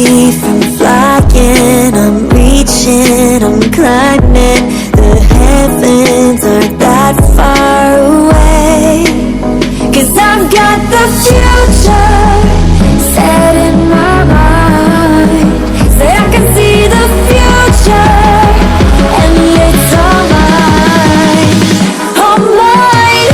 me from flying. I'm reaching, I'm climbing. The heavens aren't that far away. 'Cause I've got the future set in my mind. Say I can see the future, and it's all mine, all mine.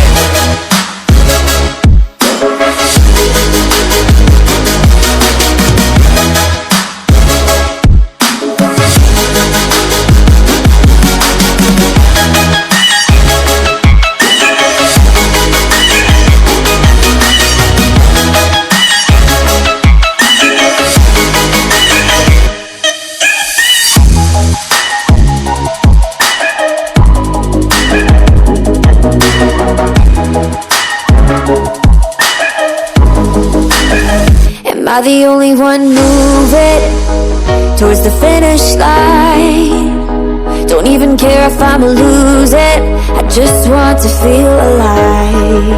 Am I the only one moving towards the finish line? Don't even care if I'ma lose it, I just want to feel alive.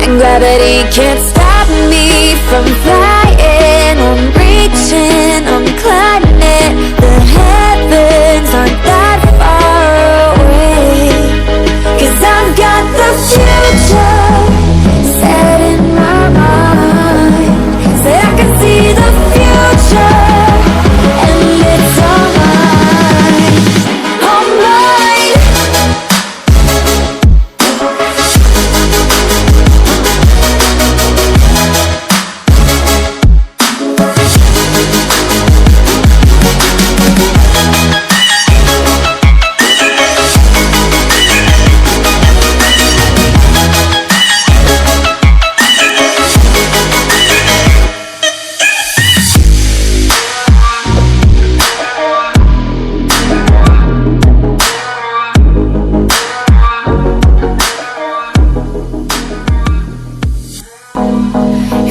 And gravity can't stop me from flying. I'm reaching, I'm climbing. The heavens aren't that far away. 'Cause I've got the future set in my mind. Say I can see the future, and it's all mine, all mine.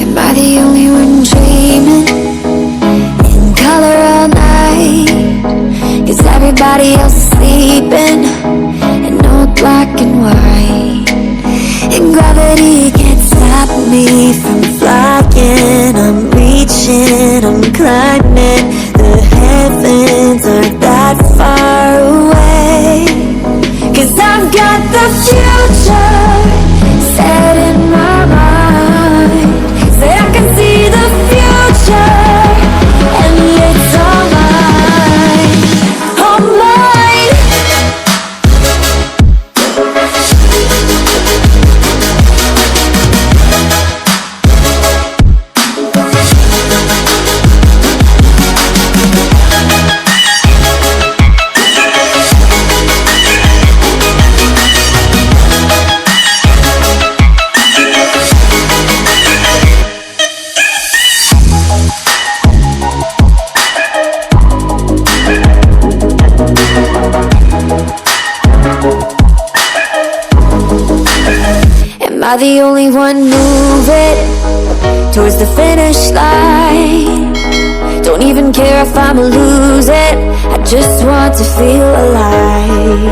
Am I the only one dreaming in color all night? 'Cause everybody else is sleeping in all black and white. And gravity can't stop me from flying. I'm reaching, I'm climbing. The heavens aren't that far away. 'Cause I've got the future set in my mind. Say I can see the future, and it's all mine, all mine. Am I the only one moving towards the finish line? Don't even care if I'ma lose it, I just want to feel alive.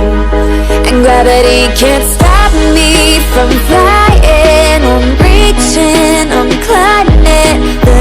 And gravity can't stop me from flying. I'm reaching, I'm climbing. The